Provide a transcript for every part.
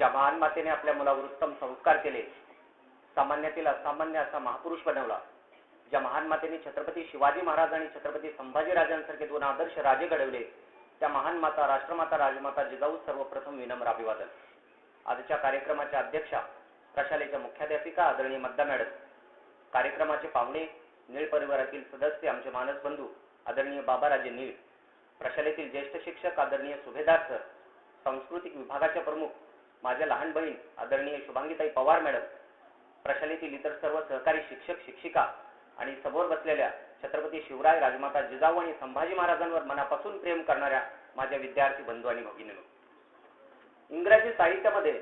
ज्या महान मातेने आपल्या मुलावर उत्तम संस्कार केले, सामान्यातील असामान्य असा महापुरुष बनवला, ज्या महान मातेने छत्रपती शिवाजी महाराज आणि छत्रपती संभाजी राजांसारखे दोन आदर्श राजे घडवले, त्या महान माता, राष्ट्रमाता, राजमाता जिजाऊ सर्वप्रथम विनम्र अभिवादन. आजच्या कार्यक्रमाच्या अध्यक्षा, प्रशालेच्या मुख्याध्यापिका आदरणीय मद्दा मॅडम, कार्यक्रमाचे पाहुणे, नीळ परिवारातील सदस्य, आमचे मानस बंधू आदरणीय बाबाराजे नीळ, प्रशालेतील ज्येष्ठ शिक्षक आदरणीय सुभेदार सर, सांस्कृतिक विभागाचे प्रमुख माझ्या लहान बहीण आदरणीय शुभांगीताई पवार मॅडम, प्रशालेतील इतर सर्व सहकारी शिक्षक शिक्षिका आणि समोर बसलेल्या छत्रपती शिवराय, राजमाता जिजाऊ आणि संभाजी महाराजांवर मनापासून प्रेम करणाऱ्या माझ्या विद्यार्थी बंधू आणि भगिनींनो. इंग्रजी साहित्यामध्ये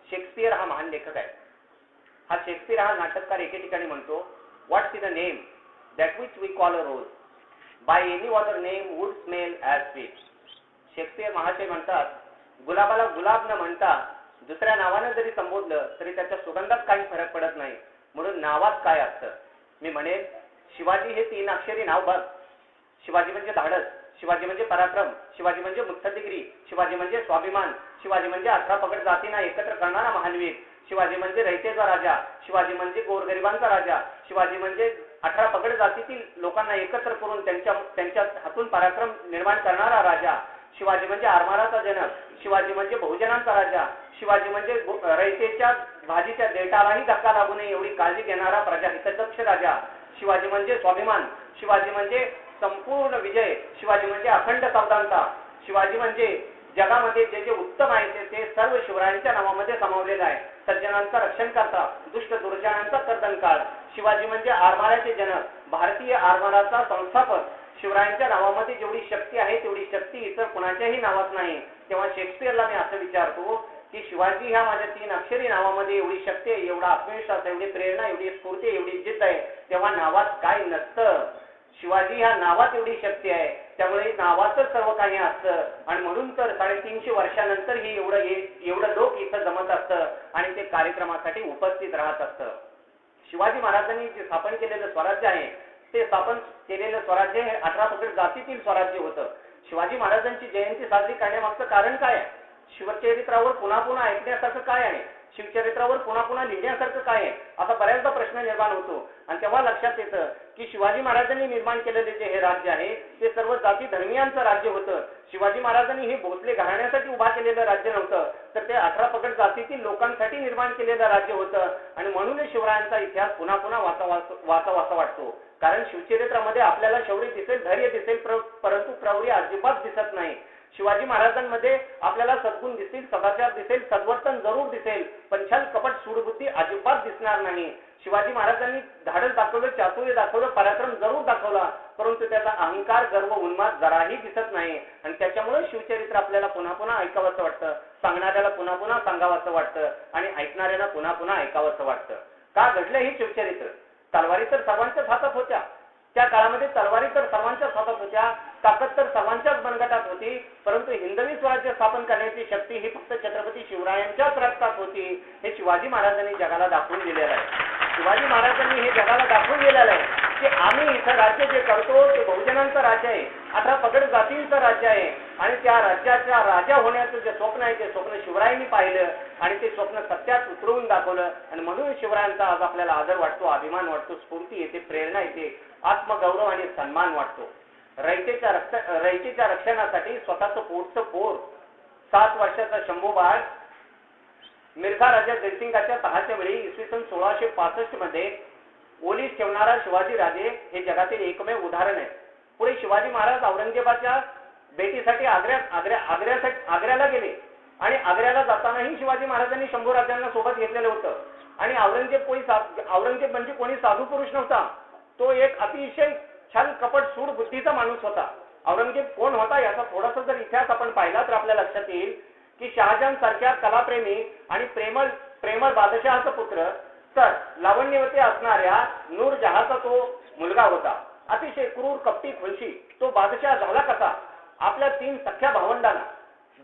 शेक्सपियर हा महान लेखक आहे. हा शेक्सपियर हा नाटककार एके ठिकाणी म्हणतो, what's in a name that which we call a rose by any other name would smell as sweet. Shakespeare महाशय म्हणतात, गुलाबाला गुलाब न म्हणता दुसऱ्या नावाने जरी संबोधलं तरी त्याच्या सुगंधात काही फरक पडत नाही, म्हणून नावात काय असतं. मी म्हणेन, शिवाजी हे 3 अक्षरी नाव बघ. शिवाजी म्हणजे धाडस, शिवाजी म्हणजे पराक्रम, शिवाजी म्हणजे मुत्सद्देगिरी, शिवाजी म्हणजे स्वाभिमान, शिवाजी म्हणजे 18 पगड जातींना एकत्र करणारा महानवीर, शिवाजी म्हणजे रयतेचा राजा, शिवाजी म्हणजे गोरगरिबांचा राजा, शिवाजी म्हणजे 18 पगड जातीतील लोकांना एकत्र करून त्यांच्या हातून पराक्रम निर्माण करणारा राजा, शिवाजी म्हणजे आरमाराचा जनक, शिवाजी म्हणजे बहुजनांचा राजा, शिवाजी म्हणजे रयतेच्या भाजीच्या देठालाही धक्का लागू नये एवढी काळजी घेणारा प्रजाहितदक्ष राजा, शिवाजी म्हणजे स्वाभिमान, शिवाजी म्हणजे संपूर्ण विजय, शिवाजी म्हणजे अखंड सावधानता, शिवाजी म्हणजे जगामध्ये जे जे उत्तम आहे ते सर्व शिवरायांच्या नावामध्ये सामावलेलं आहे. सज्जनांचा रक्षण करता, दुष्ट दुर्जनांचा कर्दनकाळ, शिवाजी म्हणजे आरमाराचे जनक, भारतीय आरमाराचा संस्थापक. शिवरायांच्या नावामध्ये जेवढी शक्ती आहे तेवढी शक्ती इतर कुणाच्याही नावात नाही. तेव्हा शेक्सपियरला मी असं विचारतो की शिवाजी ह्या माझ्या 3 अक्षरी नावामध्ये एवढी शक्ती आहे, एवढा आत्मविश्वास, एवढी प्रेरणा, एवढी स्फूर्ती, एवढी जिद्द आहे, तेव्हा नावात काय नसतं. शिवाजी ह्या नावात एवढी शक्ती आहे, त्यामुळे नावातच सर्व काही असतं. आणि म्हणून तर 350 वर्षानंतर ही एवढं लोक इथं जमत असतं आणि ते कार्यक्रमासाठी उपस्थित राहत असतं. शिवाजी महाराजांनी जे स्थापन केलेलं स्वराज्य आहे ते स्थापन केलेलं स्वराज्य हे 18 पगड जातीतील स्वराज्य होतं. शिवाजी महाराजांची जयंती साजरी करण्यामागचं कारण काय आहे? शिवचरित्रावर पुन्हा पुन्हा ऐकण्यासारखं काय आहे? शिवचरित्रावर पुन्हा पुन्हा लिहिण्यासारखं काय आहे? असा बऱ्याचदा प्रश्न निर्माण होतो. आणि तेव्हा लक्षात येतं की शिवाजी महाराजांनी निर्माण केलेले जे हे राज्य आहे ते सर्व जाती धर्मियांचं राज्य होतं. शिवाजी महाराजांनी हे भोसले घराण्यासाठी उभा केलेलं राज्य नव्हतं, तर ते 18 पगड जातीतील लोकांसाठी निर्माण केलेलं राज्य होतं. आणि म्हणूनच शिवरायांचा इतिहास पुन्हा पुन्हा वाचावासा वाटतो. कारण शिवचरित्रामध्ये आपल्याला शौर्य दिसेल, धैर्य दिसेल, परंतु प्रौर्य अजिबात दिसत नाही. शिवाजी महाराजांमध्ये आपल्याला सद्गुण दिसतील, सदाचार दिसेल, सद्वर्तन जरूर दिसेल, पण छल कपट सूडबुद्धी अजिबात दिसणार नाही. शिवाजी महाराजांनी धाडस दाखवलं, चातुर्य दाखवलं, पराक्रम जरूर दाखवला, परंतु त्याचा अहंकार, गर्व, उन्माद जराही दिसत नाही. आणि त्याच्यामुळे शिवचरित्र आपल्याला पुन्हा पुन्हा ऐकावंसं वाटतं, सांगणाऱ्याला पुन्हा पुन्हा सांगावंसं वाटतं आणि ऐकणाऱ्यांना पुन्हा पुन्हा ऐकावंसं वाटतं. का घडलं हे शिवचरित्र? तलवारी तर सर्वांच्याच हातात होत्या. त्या काळामध्ये तलवारी तर सर्वांच्याच हातात होत्या, ताकद तर सर्वांच्याच मनगटात होती, परंतु हिंदवी स्वराज्य स्थापन करण्याची शक्ती ही फक्त छत्रपती शिवरायांच्याच रक्तात होती. हे शिवाजी महाराजांनी जगाला दाखवून दिलेलं आहे. शिवाजी महाराजांनी हे जगाला दाखवून दिलेलं आहे की आम्ही इथं राज्य जे करतो ते बहुजनांचं राज्य आहे, 18 पगड जातींचं राज्य आहे. आणि त्या राज्याच्या राजा होण्याचं जे स्वप्न आहे ते स्वप्न शिवरायांनी पाहिलं आणि ते स्वप्न सत्यात उतरवून दाखवलं. आणि म्हणून शिवरायांचा आज आपल्याला आदर वाटतो, अभिमान वाटतो, स्फूर्ती येते, प्रेरणा येते, आत्मगौरव आणि सन्मान वाटतो. रयतेच्या रक्षणासाठी स्वतःचं पोटचं पोर 7 वर्षाचा शंभू बाळ मिर्झा राजा जयसिंगाच्या तहाच्या वेळी इसवी सन 1665 मध्ये ओलीस ठेवणारा शिवाजी राजे हे जगातील एकमेव उदाहरण आहे. पुढे शिवाजी महाराज औरंगजेबाच्या भेटीसाठी आग्र्याला गेले आणि आग्र्याला जातानाही शिवाजी महाराजांनी शंभू राजांना सोबत घेतलेलं होतं. आणि औरंगजेब म्हणजे कोणी साधू पुरुष नव्हता, तो एक अतिशय छल कपट सूड बुद्धीचा माणूस होता. औरंगजेब कोण होता याचा थोडासा जर इतिहास आपण पाहिला तर आपल्याला लक्षात येईल की शहाजहान सारख्या कलाप्रेमी आणि प्रेमळ बादशहाचा पुत्र, तर लावण्यवती असणाऱ्या नूरजहाचा तो मुलगा होता. अतिशय क्रूर, कपटी, खुलशी तो बादशाह झाला कसा? आपल्या 3 सख्या भावंडांना,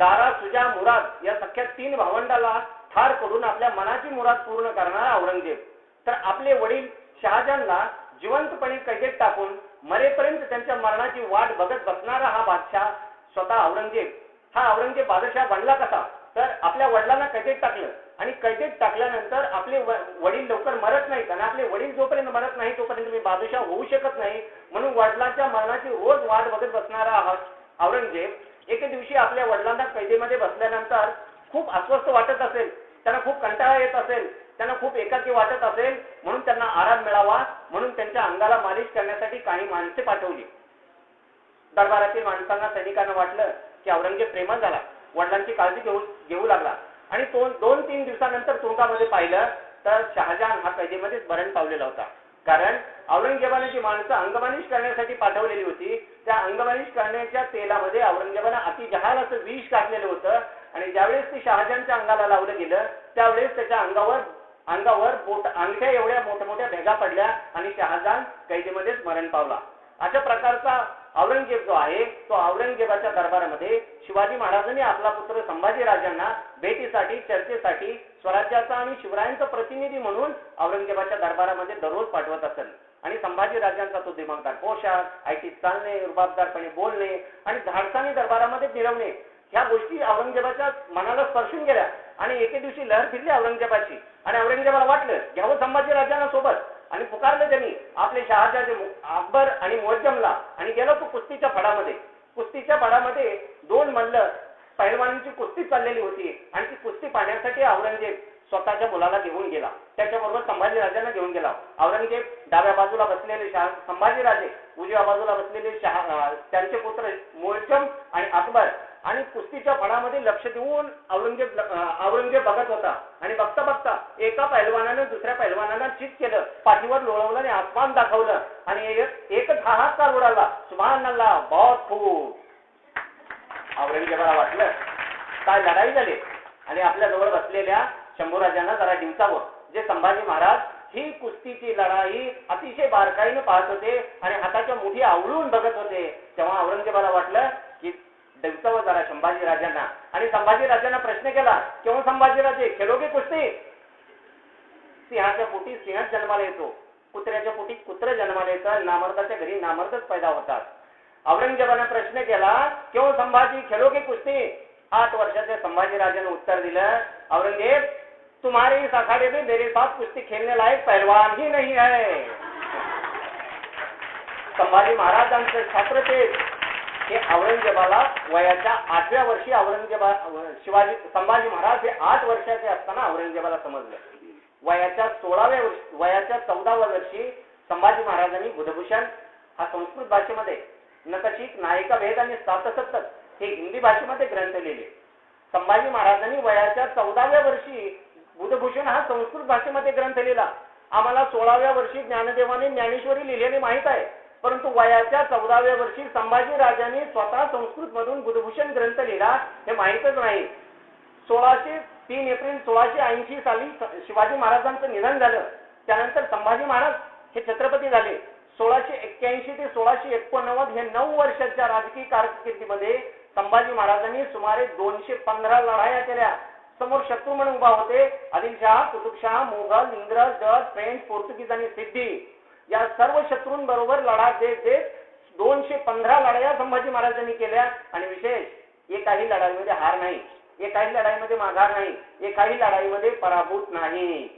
दारा, सुजा, मुराद या सख्या 3 भावंडाला ठार करून आपल्या मनाची मुराद पूर्ण करणारा औरंगजेब, तर आपले वडील शहाजहानला जिवंतपणे कैदेत टाकून मरेपर्यंत त्यांच्या मरणाची वाट बघत बसणारा हा बादशाह स्वतः औरंगजेब. हा औरंगजेब बादशाह बनला कसा? तर आपल्या वडिलांना कैदेत टाकलं आणि कैदेत टाकल्यानंतर आपले वडील लवकर मरत नाहीत आणि आपले वडील जोपर्यंत मरत नाही तोपर्यंत मी बादशाह होऊ शकत नाही, म्हणून वडिलांच्या मरणाची रोज वाट बघत बसणारा औरंगजेब एके दिवशी आपल्या वडिलांना कैदेमध्ये बसल्यानंतर खूप अस्वस्थ वाटत असेल, त्यांना खूप कंटाळा येत असेल, त्यांना खूप एकाकी वाटत असेल, म्हणून त्यांना आराम मिळावा म्हणून त्यांच्या अंगाला मालिश करण्यासाठी काही माणसे पाठवली. दरबारातील माणसांना सैनिकांना वाटलं की औरंगजेब प्रेमळ झाला, वडिलांची काळजी घेऊ लागला आणि 2-3 दिवसानंतर तुरुंगामध्ये पाहिलं तर शहाजहान हा कैदेमध्येच मरण पावलेला होता. कारण औरंगजेबाने जी माणसं अंगमालिश करण्यासाठी पाठवलेली होती त्या अंगमालिश करण्याच्या तेलामध्ये औरंगजेबाने अति जहाल असं विष टाकलेलं होतं आणि ज्यावेळेस ती शहाजहानच्या अंगाला लावलं गेलं त्यावेळेस त्याच्या अंगावर अंगठ्या एवढ्या मोठ्या भेगा पडल्या आणि शहाजहान कैदेमध्येच मरण पावला. अशा प्रकारचा औरंगजेब जो आहे तो औरंगजेबाच्या दरबारामध्ये शिवाजी महाराजांनी आपला पुत्र संभाजी राजांना भेटीसाठी चर्चेसाठी स्वराज्याचा आणि शिवरायांचा प्रतिनिधी म्हणून औरंगजेबाच्या दरबारामध्ये दररोज पाठवत असेल आणि संभाजी राजांचा तो दिमागदार पोशाख, ऐटीत चालणे, रुबाबदारपणे बोलणे आणि धाडसाने दरबारामध्ये फिरवणे ह्या गोष्टी औरंगजेबाच्या मनाला स्पर्शून गेल्या आणि एके दिवशी लहर फिरली औरंगजेबाची आणि औरंगजेबाला वाटलं घ्यावं संभाजी राजांना सोबत आणि पुकारलं त्यांनी आपले शहाजहान अकबर आणि मुअज्जमला आणि गेला तो कुस्तीच्या फडामध्ये 2 मल्ल पहिलवानांची कुस्ती चाललेली होती आणि ती कुस्ती पाहण्यासाठी औरंगजेब स्वतःच्या मुलाला घेऊन गेला, त्याच्याबरोबर संभाजी राजांना घेऊन गेला. औरंगजेब डाव्या बाजूला बसलेले संभाजी राजे, उजव्या बाजूला बसलेले त्यांचे पुत्र मुअज्जम आणि अकबर आणि कुस्तीच्या फडामध्ये लक्ष देऊन औरंगजेब बघत होता आणि बघता बघता एका पहिलवानानं दुसऱ्या पहिलवानाला चित केलं, पाठीवर लोळवलं आणि आसमान दाखवलं आणि एकच हाहाकार उडाला, सुभानअल्लाह, बहुत खूप. औरंगजेबाला वाटलं काय लढाई झाली आणि आपल्या जवळ बसलेल्या शंभूराजांना जरा डिवचावं. जे संभाजी महाराज ही कुस्तीची लढाई अतिशय बारकाईने पाहत होते आणि हाताच्या मुठी आवळून बघत होते, तेव्हा औरंगजेबाला वाटलं की डिवचावं जरा संभाजी राजांना आणि संभाजी राजांना प्रश्न केला, केव्हा संभाजी राजे खेळोगे कुस्ती? सिंहाच्या पोटी सिंह जन्माला येतो, कुत्र्याच्या पोटी कुत्र जन्माला येतं, नामर्दाच्या घरी नामर्दच पैदा होतात. औरंगजेबाने प्रश्न केला, क्यों संभाजी खेळोगे कुस्ती? 8 वर्षाचे संभाजी राजाने उत्तर दिलं, औरंगजेब तुम्हारे इस अखाड़े में मेरे साथ कुश्ती खेलने लायक पहलवान ही नहीं है. संभाजी महाराजांचे छात्र ते हे औरंगजेबाला वयाच्या 8व्या वर्षी संभाजी महाराज हे 8 वर्षाचे असताना औरंगजेबाला समजलं. वयाच्या 14व्या वर्षी संभाजी महाराजांनी बुधभूषण हा संस्कृत भाषेमध्ये, नखशिख, नायिका भेद आणि सातसप्तक हे हिंदी भाषेमध्ये ग्रंथ लिहिले. संभाजी महाराजांनी वयाच्या 14व्या वर्षी बुधभूषण हा संस्कृत भाषेमध्ये ग्रंथ लिहिला. आम्हाला 16व्या वर्षी ज्ञानदेवाने ज्ञानेश्वरी लिहिलेली माहित आहे, परंतु वयाच्या 14व्या वर्षी संभाजी राजांनी स्वतः संस्कृत मधून बुधभूषण ग्रंथ लिहिला हे माहितच नाही. 3 एप्रिल 1680 साली शिवाजी महाराजांचं निधन झालं. त्यानंतर संभाजी महाराज हे छत्रपती झाले. 1681 ते 1689 हे 9 वर्षाच्या राजकीय कारकिर्दीमध्ये संभाजी महाराजांनी सुमारे 215 लढाया केल्या. समोर शत्रू म्हणून उभा होते आदिलशाह, कुतुबशाह, मुघल, इंग्रज, डच, फ्रेंच, पोर्तुगीज आणि सिद्धी. या सर्व शत्रूंबरोबर लढा देत 215 लढाया संभाजी महाराजांनी केल्या आणि विशेष एकाही लढाईमध्ये हार नाही, एकाही लढाईमध्ये माघार नाही, एकाही लढाईमध्ये पराभूत नाही.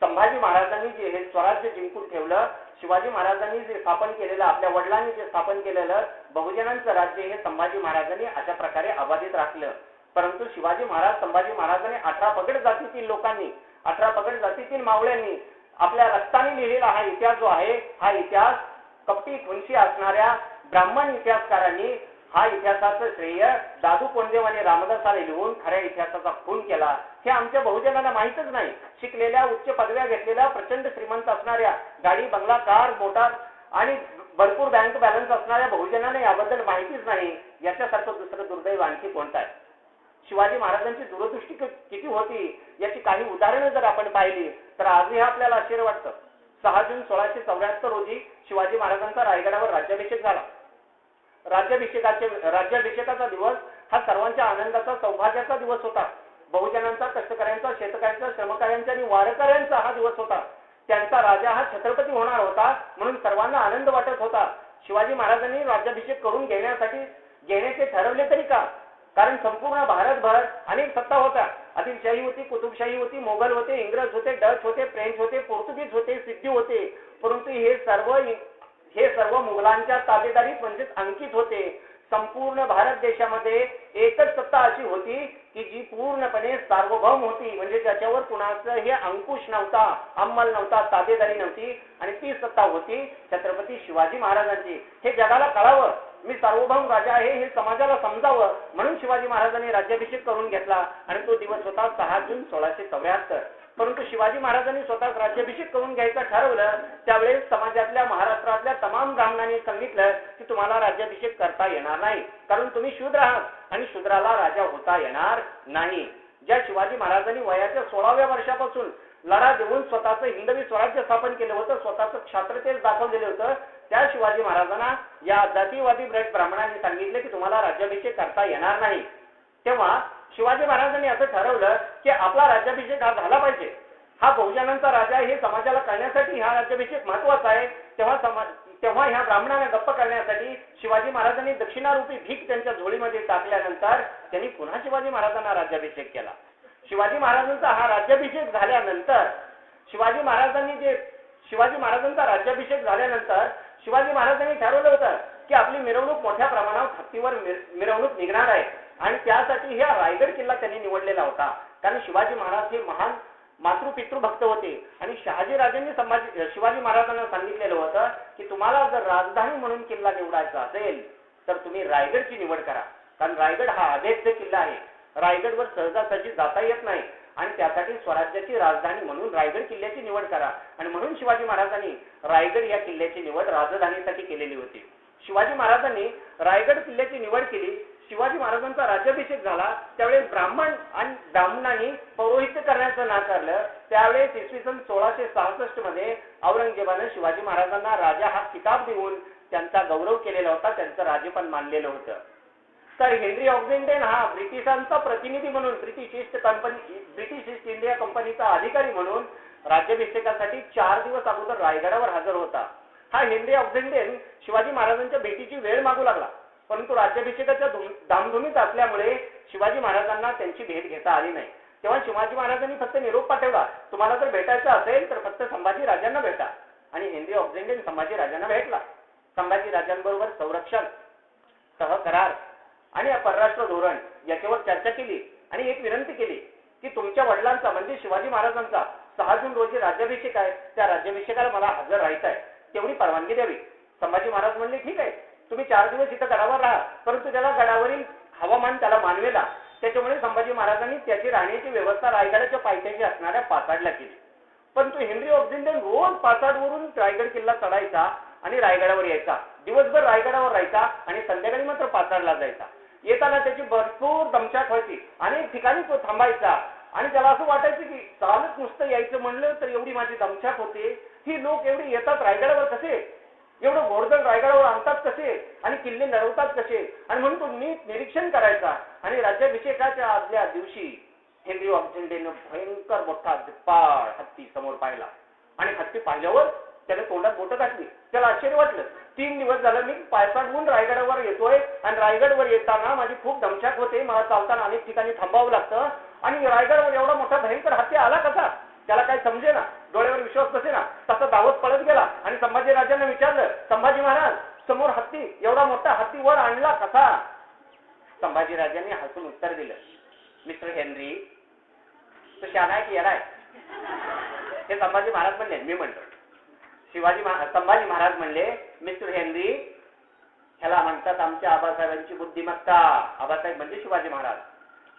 संभाजी महाराजांनी जे हे स्वराज्य जिंकून ठेवलं, शिवाजी महाराजांनी जे स्थापन केलेलं, आपल्या वडिलांनी जे स्थापन केलेलं बहुजनांचं राज्य हे संभाजी महाराजांनी अशा प्रकारे अबाधित राखलं. परंतु शिवाजी महाराज, संभाजी महाराजांनी 18 पगड जातीतील लोकांनी, 18 पगड जातीतील मावळ्यांनी आपल्या रक्ताने लिहिलेला हा इतिहास जो आहे, हा इतिहास कपटी खुनशी असणाऱ्या ब्राह्मण इतिहासकारांनी हा इतिहासाचं श्रेय दादू कोंडदेव आणि रामदासाने लिहून खऱ्या इतिहासाचा खून केला. हे आमच्या बहुजनांना माहितच नाही. शिकलेल्या, उच्च पदव्या घेतलेल्या, प्रचंड श्रीमंत असणाऱ्या, गाडी, बंगला, कार, मोटार आणि भरपूर बँक बॅलन्स असणाऱ्या बहुजनांना याबद्दल माहितीच नाही. याच्यासारखं दुसरं दुर्दैव आणखी कोणतं आहे? शिवाजी महाराजांची दूरदृष्टी किती होती याची काही उदाहरणं जर आपण पाहिली तर आजही आपल्याला आश्चर्य वाटतं. 6 जून 1674 रोजी शिवाजी महाराजांचा रायगडावर राज्याभिषेक झाला. राज्याभिषेकाचा दिवस हा सर्वांच्या आनंदाचा, सौभाग्याचा दिवस होता. बहुजनांचा, कष्टकऱ्यांचा, शेतकऱ्यांचा, श्रमकार्यांचा आणि वारकऱ्यांचा हा दिवस होता. त्यांचा राजा हा छत्रपती होणार होता म्हणून सर्वांना आनंद वाटत होता. शिवाजी महाराजांनी राज्याभिषेक करून घेण्याचे ठरवले तरी का? कारण संपूर्ण भारतभर अनेक सत्ता होत्या. आदिलशाही होती, कुतुबशाही होती, मोगल होते, इंग्रज होते, डच होते, फ्रेंच होते, पोर्तुगीज होते, सिद्धी होते. परंतु हे सर्व मुघलांच्या ताबेदारीत म्हणजेच अंकित होते. संपूर्ण भारत देशामध्ये एकच सत्ता अशी होती की जी पूर्णपणे सार्वभौम होती, म्हणजे त्याच्यावर कुणाचाही अंकुश नव्हता, अंमल नव्हता, ताबेदारी नव्हती, आणि ती सत्ता होती छत्रपती शिवाजी महाराजांची. हे जगाला कळावं, मी सार्वभौम राजा आहे हे समाजाला समजावं म्हणून शिवाजी महाराजांनी राज्याभिषेक करून घेतला, आणि तो दिवस होता 6 जून 1674. परंतु शिवाजी महाराजांनी स्वतः राज्याभिषेक करून घ्यायचं ठरवलं त्यावेळेस समाजातल्या, महाराष्ट्रातल्या तमाम ब्राह्मणांनी सांगितलं की तुम्हाला राज्याभिषेक करता येणार नाही, कारण तुम्ही शूद्र आहात आणि शूद्राला राजा होता येणार नाही. ज्या शिवाजी महाराजांनी वयाच्या 16व्या वर्षापासून लढा देऊन स्वतःचं हिंदवी स्वराज्य स्थापन केलं होतं, स्वतःचं क्षात्रतेज दाखवलेलं होतं, त्या शिवाजी महाराजांना या जातीवादी ब्राह्मणांनी सांगितले की तुम्हाला राज्याभिषेक करता येणार नाही. तेव्हा शिवाजी महाराजांनी असं ठरवलं की आपला राज्याभिषेक हा झाला पाहिजे, हा बहुजनांचा राजा हे समाजाला कळण्यासाठी हा राज्याभिषेक महत्वाचा आहे. तेव्हा ह्या ब्राह्मणांना गप्प करण्यासाठी शिवाजी महाराजांनी दक्षिणारूपी भीक त्यांच्या झोळीमध्ये टाकल्यानंतर त्यांनी पुन्हा शिवाजी महाराजांना राज्याभिषेक केला. शिवाजी महाराजांचा हा राज्याभिषेक झाल्यानंतर शिवाजी महाराजांचा राज्याभिषेक झाल्यानंतर शिवाजी महाराजांनी ठरवलं होतं की आपली मिरवणूक मोठ्या प्रमाणावर हत्तीवर मिरवणूक निघणार आहे, आणि त्यासाठी हा रायगड किल्ला त्यांनी निवडलेला होता. कारण शिवाजी महाराज हे महान मातृपितृ भक्त होते, आणि शहाजी राजांनी शिवाजी महाराजांना सांगितलेलं होतं की तुम्हाला जर राजधानी म्हणून किल्ला निवडायचा असेल तर तुम्ही रायगडची निवड करा, कारण रायगड हा अभेद्य किल्ला आहे, रायगडवर सहजासहजी जाता येत नाही, आणि त्यासाठी स्वराज्याची राजधानी म्हणून रायगड किल्ल्याची निवड करा. आणि म्हणून शिवाजी महाराजांनी रायगड या किल्ल्याची निवड राजधानीसाठी केलेली होती. शिवाजी महाराजांनी रायगड किल्ल्याची निवड केली. शिवाजी महाराजांचा राज्याभिषेक झाला त्यावेळेस ब्राह्मणांनी पौरोहित्य करण्याचं नाकारलं. त्यावेळेस इसवी सन 1666 मध्ये औरंगजेबाने शिवाजी महाराजांना राजा हा किताब देऊन त्यांचा गौरव केलेला होता, त्यांचं राज्यपण मानलेलं होतं. तर हेनरी ऑक्झेंडेन हा ब्रिटिशांचा प्रतिनिधी म्हणून, ब्रिटिश ईस्ट इंडिया कंपनीचा अधिकारी म्हणून राज्याभिषेकासाठी 4 दिवस अगोदर रायगडावर हजर होता. हा हेनरी ऑक्झेंडेन शिवाजी महाराजांच्या भेटीची वेळ मागू लागला, परंतु राज्याभिषेकाच्या धामधुमीत असल्यामुळे शिवाजी महाराजांना त्यांची भेट घेता आली नाही. तेव्हा शिवाजी महाराजांनी फक्त निरोप पाठवला, तुम्हाला जर भेटायचं असेल तर फक्त संभाजी राजांना भेटा. आणि हेनरी ऑक्झेंडेन संभाजी राजांना भेटला. संभाजी राजांबरोबर संरक्षण, सहकरार आणि परराष्ट्र धोरण याच्यावर चर्चा केली, आणि एक विनंती केली की तुमच्या वडिलांचा म्हणजे शिवाजी महाराजांचा 6 जून रोजी राज्याभिषेक आहे, त्या राज्याभिषेकाला मला हजर राहायचं आहे, तेवढी परवानगी द्यावी. संभाजी महाराज म्हणले ठीक आहे, तुम्ही 4 दिवस इथं गडावर राहा, परंतु त्याला गडावरील हवामान त्याला मानवेला. त्याच्यामुळे संभाजी महाराजांनी त्याची राहण्याची व्यवस्था रायगडाच्या पायथ्याशी असणाऱ्या पाचाडला केली. परंतु हेनरी ऑक्झेंडेन रोज पाचाडवरून रायगड किल्ला चढायचा आणि रायगडावर यायचा, दिवसभर रायगडावर राहायचा आणि संध्याकाळी मात्र पाचाडला जायचा. येताना त्याची भरपूर दमछाक व्हायची, अनेक ठिकाणी तो थांबायचा, आणि त्याला असं वाटायचं की चालत नुसतं यायचं म्हणलं तर एवढी माझी दमछाक होते, ही लोक एवढी येतात रायगडावर कसे, एवढं घोडदळ रायगडावर आणतात कसे, आणि किल्ले लढवतात कसे, आणि म्हणून तो नीट निरीक्षण करायचा. आणि राज्याभिषेकाच्या आदल्या दिवशी हेनरी ऑक्झेंडेन भयंकर मोठा दिप्पाळ हत्ती समोर पाहिला, आणि हत्ती पाहिल्यावर त्याने तोंडात बोटं घातली. त्याला आश्चर्य वाटलं, 3 दिवस झालं मी पायपाटहून रायगडावर येतोय, आणि रायगडवर येताना माझी खूप दमछाक होते, मला चालताना अनेक ठिकाणी थांबावं लागतं, आणि रायगडवर एवढा मोठा भयंकर हत्ती आला कसा, त्याला काही समजे ना, डोळ्यावर विश्वास बसे ना, तसा धावत पळत गेला आणि संभाजी राजांना विचारलं, संभाजी महाराज समोर हत्ती, एवढा मोठा हत्ती वर आणला कसा. संभाजी राजांनी हसून उत्तर दिलं, मिस्टर हेनरी तो शहाणा आहे की येणार आहे. हे संभाजी महाराज म्हणले. मी म्हणतो संभाजी महाराज म्हणले, मिस्टर हेनरी ह्याला म्हणतात आमच्या आबासाहेबांची बुद्धिमत्ता. आबासाहेब म्हणजे शिवाजी महाराज.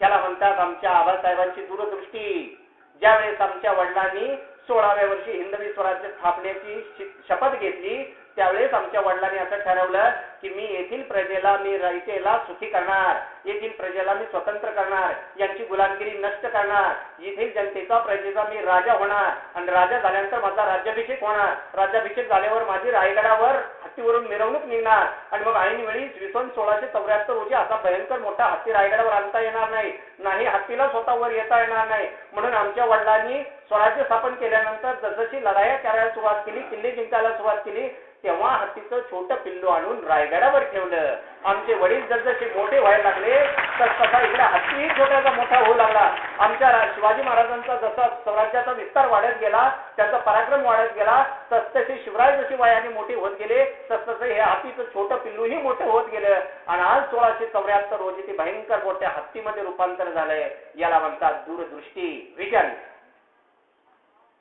ह्याला म्हणतात आमच्या आबासाहेबांची दूरदृष्टी. ज्यावेळेस आमच्या वडिलांनी 16व्या वर्षी हिंदवी स्वराज्य स्थापनेची शपथ घेतली त्यावेळेस आमच्या वडिलांनी असं ठरवलं की मी येथील प्रजेला, मी रयतेला सुखी करणार, येथील प्रजेला मी स्वतंत्र करणार, यांची गुलामगिरी नष्ट करणार, येथील जनतेचा, प्रजेचा मी राजा होणार, आणि राजा झाल्यानंतर माझा राज्याभिषेक होणार. राज्याभिषेक झाल्यावर माझी रायगडावर हत्तीवरून मिरवणूक निघणार, आणि मग ऐनवेळी इसवी सन 1674 रोजी असा भयंकर मोठा हत्ती रायगडावर आणता येणार नाही, हत्तीला स्वतः वर येता येणार नाही. म्हणून आमच्या वडिलांनी स्वराज्य स्थापन केल्यानंतर जसजशी लढाया करायला सुरुवात केली, किल्ले जिंकायला सुरुवात केली, तेव्हा हत्तीचं छोटं पिल्लू आणून रायगडावर ठेवलं. आमचे वडील जसजसे मोठे व्हायला लागले तसा इकडे हत्तीही छोट्याचा मोठा होऊ लागला. आमच्या शिवाजी महाराजांचा जसा स्वराज्याचा विस्तार वाढत गेला, त्याचा पराक्रम वाढत गेला, तसतसे शिवराय जसे वयाने मोठे होत गेले तसतसे हे हत्तीचं छोटं पिल्लूही मोठं होत गेलं. आणि आज 1674 रोजी ते भयंकर मोठ्या हत्तीमध्ये रूपांतर झालंय. याला म्हणतात दूरदृष्टी, विजन.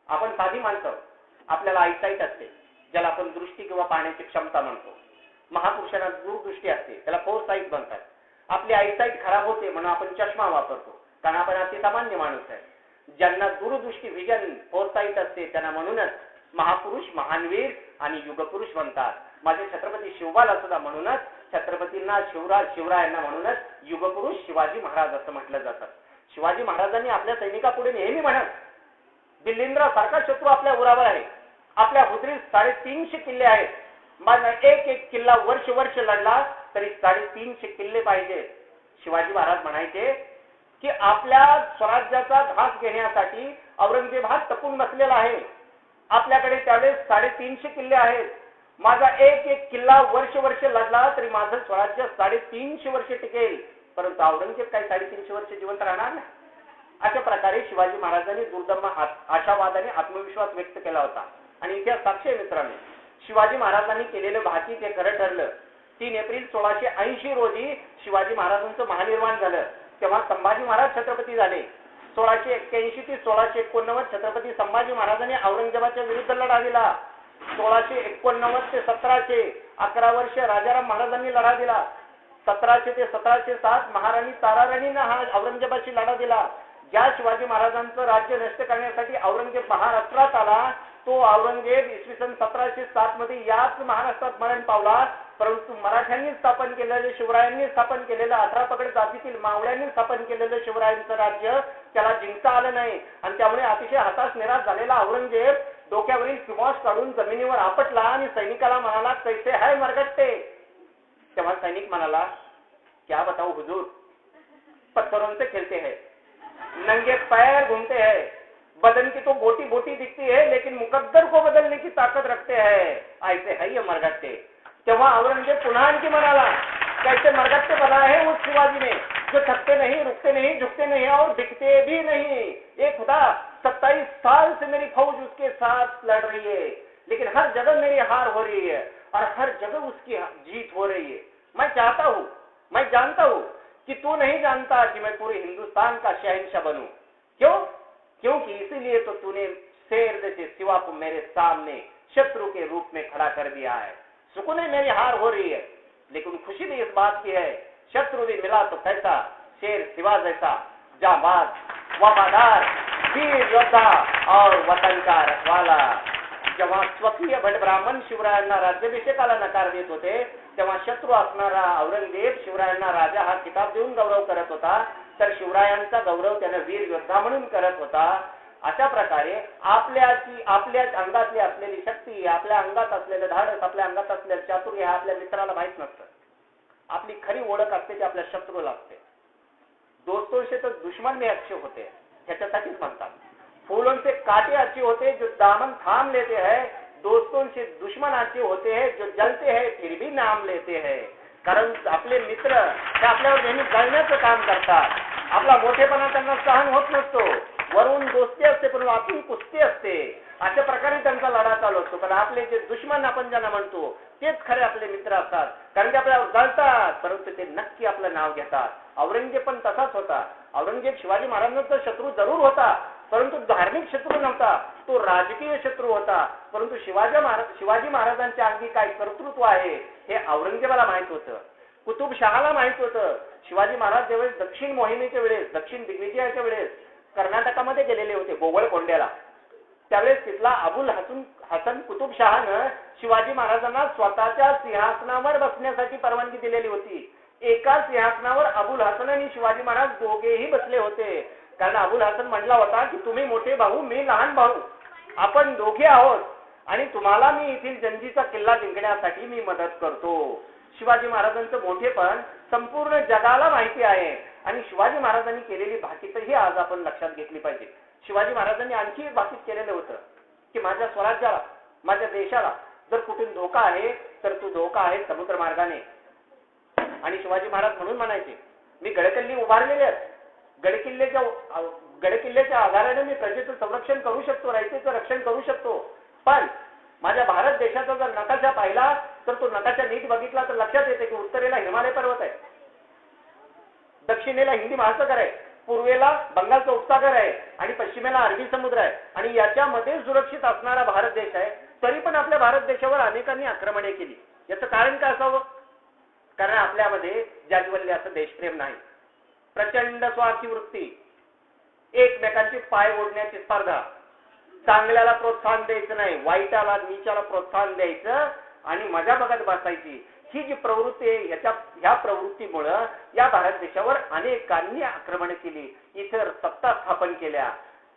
आपण साधी माणसं, आपल्याला आयसाईट असते, ज्याला आपण दृष्टी किंवा पाहण्याची क्षमता म्हणतो. महापुरुषांना दूरदृष्टी असते, त्याला फोरसाईट म्हणतात. आपली आयसाईट खराब होते म्हणून आपण चष्मा वापरतो, कारण आपण अति सामान्य माणूस आहे. ज्यांना दूरदृष्टी, विजन, फोरसाईट असते त्यांना म्हणूनच महापुरुष, महानवीर आणि युगपुरुष म्हणतात. माझे छत्रपती शिवबाला सुद्धा म्हणूनच छत्रपतींना शिवरायांना म्हणूनच युगपुरुष शिवाजी महाराज असं म्हटलं जातं. शिवाजी महाराजांनी आपल्या सैनिकापुढे नेहमी म्हणत, दिल्लींद्रासारखा शत्रू आपल्या उरावर आहे, आपल्या हुद्रीत 350 किल्ले आहेत, माझा एक एक किल्ला वर्ष लढला तरी 350 किल्ले पाहिजे. शिवाजी महाराज म्हणायचे की आपल्या स्वराज्याचा घास घेण्यासाठी औरंगजेब हा तपून बसलेला आहे. आपल्याकडे त्यावेळेस 350 किल्ले आहेत, माझा एक एक किल्ला वर्ष लढला तरी माझं स्वराज्य 350 वर्ष टिकेल. परंतु औरंगजेब काही 350 वर्ष जिवंत राहणार नाही. अशा प्रकारे शिवाजी महाराजांनी दुर्दम्य आशावाद आणि आत्मविश्वास व्यक्त केला होता. आणि इतिहास साक्षी आहे मित्रांनो, शिवाजी महाराजांनी केलेलं भाकीत हे खरं ठरलं. 3 एप्रिल 1680 रोजी शिवाजी महाराजांचं महानिर्वाण झालं. तेव्हा संभाजी महाराज छत्रपती झाले. 1681 ते 1689 छत्रपती संभाजी महाराजांनी औरंगजेबाच्या विरुद्ध लढा दिला. 1689 ते 11 वर्ष राजाराम महाराजांनी लढा दिला. 1700 ते 1707 महाराणी ताराराणींना हा औरंगजेबाशी लढा दिला. ज्या शिवाजी महाराजांचं राज्य नष्ट करण्यासाठी औरंगजेब महाराष्ट्रात आला, तो औरंगजेब इसवी सन 1707 मध्ये याच महाराष्ट्रात मरण पावला. परंतु मराठ्यांनी स्थापन केलेलं, शिवरायांनी स्थापन केलेलं, 18 पगड जातीतील मावळ्यांनी स्थापन केलेलं शिवरायांचं राज्य त्याला जिंकता आलं नाही. आणि त्यामुळे अतिशय हताश निराश झालेला औरंगजेब डोक्यावरील किमॉस काढून जमिनीवर आपटला आणि सैनिकाला म्हणाला, कैसे है मरगट्टे. तेव्हा सैनिक म्हणाला, क्या बताओ हुजूर, पत्थरों से खेलते हैं, नंगे पैर घूमते हैं, बदन की तो बोटी बोटी दिखती है लेकिन मुकद्दर को बदलने की ताकत रखते हैं, ऐसे है ये मरगट्टे. तेव्हा औरंगजेब पुन्हा आणखी म्हणाला, कैसे मरगट्टे बनाए हैं उस शिवाजी ने, जो थकते नहीं, रुकते नहीं, झुकते नहीं और दिखते भी नहीं. एक खुदा, 27 साल से मेरी फौज उसके साथ लड़ रही है, लेकिन हर जगह मेरी हार हो रही है और हर जगह उसकी जीत हो रही है. मैं चाहता हूँ, मैं जानता हूँ कि तू नहीं जानता कि मैं पूरे हिंदुस्तान का शहंशाह बनूं. क्यों? क्योंकि इसीलिए तो तूने शेर जैसे सिवा को मेरे सामने शत्रु के रूप में खड़ा कर दिया है. सुकून मेरी हार हो रही है, लेकिन खुशी भी इस बात की है, शत्रु भी मिला तो कैसा, शेर सिवा जैसा जाबाज, वफादार, वीर योद्धा और वतन का रखवाला. जेव्हा स्वकीय भट ब्राह्मण शिवरायांना राज्याभिषेकाला नकार देत होते, तेव्हा शत्रू असणारा औरंगजेब शिवरायांना राजा हा किताब देऊन गौरव करत होता, तर शिवरायांचा गौरव त्याने वीर योद्धा म्हणून करत होता. अशा प्रकारे आपल्या अंगातली असलेली शक्ती, आपल्या अंगात असलेलं धाडस, आपल्या अंगात असलेलं चातुर्य हा आपल्या मित्राला माहित नसतं. आपली खरी ओळख असते ती आपल्या शत्रूला असते. दोस्तों से तो दुश्मन भी अच्छे होते, ह्याच्यासाठीच म्हणतात, फूलों से कांटे अच्छे होते जो दामन थाम लेते हैं, दोस्तों से दुश्मन अच्छे होते हैं जो जलते हैं फिर भी नाम लेते हैं. कारण आपले मित्र हे आपल्यावर नेहमी जळण्याचं काम करतात. आपला मोठेपणा त्यांना सहन होत नसतो, वरून दोस्ती असते पण आतून कुस्ती असते. अशा प्रकारे त्यांचा लढा चालू असतो. कारण आपले जे दुश्मन आपण ज्यांना म्हणतो तेच खरे आपले मित्र असतात, कारण ते आपल्यावर जळतात परंतु ते नक्की आपलं नाव घेतात. औरंगजेब पण तसाच होता. औरंगजेब शिवाजी महाराजांचा शत्रू जरूर होता, परंतु धार्मिक शत्रू नव्हता, तो राजकीय शत्रू होता. परंतु शिवाजी महाराजांच्या अंगी काय कर्तृत्व आहे हे औरंगजेबाला माहित होतं, कुतुबशहाला माहित होतं. शिवाजी महाराज ज्यावेळेस दक्षिण मोहिमेच्या वेळेस, दक्षिण दिग्विजयाच्या वेळेस कर्नाटकामध्ये गेलेले होते गोवळकोंड्याला, त्यावेळेस तिथला अबुल हसन कुतुबशहानं शिवाजी महाराजांना स्वतःच्या सिंहासनावर बसण्यासाठी परवानगी दिलेली होती. एका सिंहासनावर अबुल हसन आणि शिवाजी महाराज दोघेही बसले होते. कारण अबुल हसन म्हटला होता की तुम्ही मोठे भाऊ, मी लहान भाऊ, आपण दोघे आहोत आणि तुम्हाला मी येथील जंजीचा किल्ला जिंकण्यासाठी मी मदत करतो. शिवाजी महाराजांचं मोठेपण संपूर्ण जगाला माहिती आहे आणि शिवाजी महाराजांनी केलेली भाकीतही आज आपण लक्षात घेतली पाहिजे. शिवाजी महाराजांनी आणखी एक भाकीत केलेलं होतं की माझ्या स्वराज्याला, माझ्या देशाला जर कुठून धोका आहे तर तो धोका आहे समुद्र मार्गाने. आणि शिवाजी महाराज म्हणून म्हणायचे, मी गडकिल्ले उभारलेले आहेत, गडकिल्ल्याच्या आधाराने मी प्रजेचं संरक्षण करू शकतो, रयतेचं रक्षण करू शकतो. पण माझ्या भारत देशाचा जर नकाशा पाहिला तर तो नकाशा नीट बघितला तर लक्षात येते की उत्तरेला हिमालय पर्वत आहे, दक्षिणेला हिंदी महासागर आहे, पूर्वेला बंगालचा उपसागर आहे आणि पश्चिमेला अरबी समुद्र आहे. आणि याच्यामध्ये सुरक्षित असणारा भारत देश आहे. तरी पण आपल्या भारत देशावर अनेकांनी आक्रमणे केली. याचं कारण काय असावं? कारण आपल्यामध्ये जाज्वल्य असं देशप्रेम नाही, प्रचंड स्वार्थी वृत्ती, एकमेकांची पाय ओढण्याची स्पर्धा, चांगल्याला प्रोत्साहन द्यायचं नाही, वाईटाला नीचाला प्रोत्साहन द्यायचं आणि मजा बघत बसायची. ही जी प्रवृत्ती आहे, ह्या प्रवृत्तीमुळं या भारत देशावर अनेकांनी आक्रमण केली, इतर सत्ता स्थापन केल्या.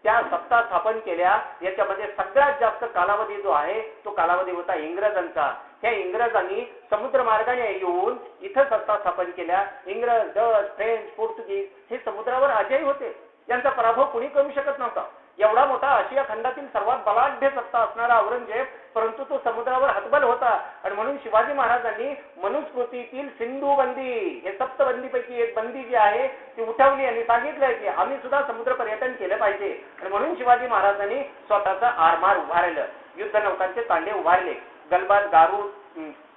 त्या सत्ता स्थापन केल्या याच्यामध्ये सगळ्यात जास्त कालावधी जो आहे तो कालावधी होता इंग्रजांचा. त्या इंग्रजांनी समुद्र मार्गाने येऊन इथं सत्ता स्थापन केल्या. इंग्रज, डच, फ्रेंच, पोर्तुगीज हे समुद्रावर अजयी होते. यांचा पराभव कुणी करू शकत नव्हता. एवढा मोठा आशिया खंडातील सर्वात बलाढ्य सत्ता असणारा औरंगजेब, परंतु तो समुद्रावर हतबल होता. आणि म्हणून शिवाजी महाराजांनी मनुस्मृतीतील सिंधू बंदी, हे सप्तबंदीपैकी एक बंदी जी आहे ती उठवली आणि सांगितलंय की आम्ही सुद्धा समुद्र पर्यटन केलं पाहिजे. आणि म्हणून शिवाजी महाराजांनी स्वतःचा आरमार उभारलं, युद्ध नौकांचे तांडे उभारले, गलबात, गारूड,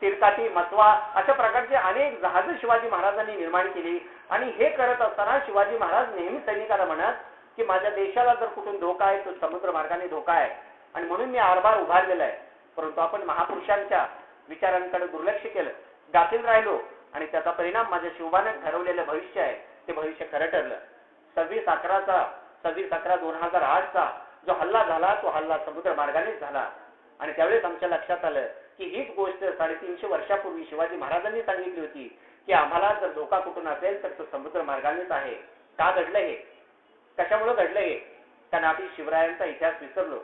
तिरकाटी, मसवा अशा प्रकारचे अनेक जहाज शिवाजी महाराजांनी निर्माण केली. आणि हे करत असताना शिवाजी महाराज नेहमी सैनिकाला म्हणत की माझ्या देशाला जर कुठून धोका आहे तो समुद्र मार्गाने धोका आहे आणि म्हणून मी आरमार उभारलेला आहे. परंतु आपण महापुरुषांच्या विचारांकडे दुर्लक्ष केलं, गाफील राहिलो आणि त्याचा परिणाम माझ्या शिवबाने ठरवलेलं भविष्य आहे ते भविष्य खरं ठरलं. 26/11/2008 जो हल्ला झाला तो हल्ला समुद्र मार्गानेच झाला. आणि त्यावेळेस आमच्या लक्षात आलं की हीच गोष्ट 350 वर्षापूर्वी शिवाजी महाराजांनी सांगितली होती की आम्हाला जर धोका कुठून असेल तर तो समुद्र मार्गानेच आहे. का घडलं हे? कशामुळे घडलं हे? कारण आम्ही शिवरायांचा इतिहास विसरलो,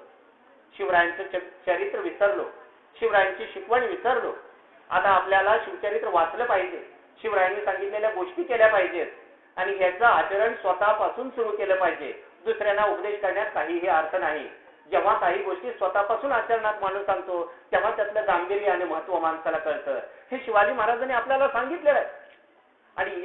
शिवरायांचं चरित्र विसरलो, शिवरायांची शिकवण विसरलो. आता आपल्याला शिवचरित्र वाचलं पाहिजे, शिवरायांनी सांगितलेल्या गोष्टी केल्या पाहिजेत आणि ह्याचं आचरण स्वतःपासून सुरू केलं पाहिजे. दुसऱ्यांना उपदेश करण्यात काहीही अर्थ नाही. जेव्हा काही गोष्टी स्वतःपासून आचरणात माणूस आणतो तेव्हा त्यातलं गांभीर्य आणि महत्व माणसाला कळतं. हे शिवाजी महाराजांनी आपल्याला सांगितलेलं आहे. आणि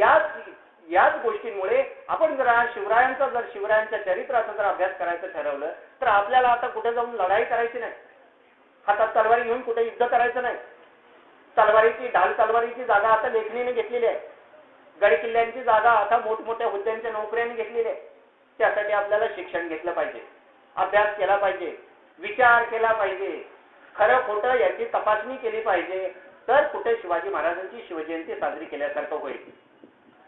याच गोष्टींमुळे आपण जर शिवरायांच्या चरित्राचा जर अभ्यास करायचं ठरवलं तर आपल्याला आता कुठे जाऊन लढाई करायची नाही, हातात तलवारी घेऊन कुठे युद्ध करायचं नाही. ढाल तलवारीची जागा आता लेखणीने घेतलेली आहे, गडकिल्ल्यांची जागा आता मोठमोठ्या हुद्द्यांच्या नोकऱ्यांनी घेतलेली आहे. त्यासाठी आपल्याला शिक्षण घेतलं पाहिजे, अभ्यास केला पाहिजे, विचार केला पाहिजे, खरं खोटं याची तपासणी केली पाहिजे. तर कुठे शिवाजी महाराजांची शिवजयंती साजरी केल्यासारखं होईल.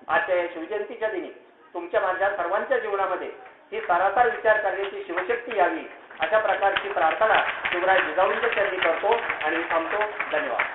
आजच्या या शिवजयंतीच्या दिनी तुमच्या माझ्या सर्वांच्या जीवनामध्ये ही सारासार विचार करण्याची शिवशक्ती यावी अशा प्रकारची प्रार्थना शिवराय जिजाऊंच्या चरणी करतो आणि थांबतो. धन्यवाद.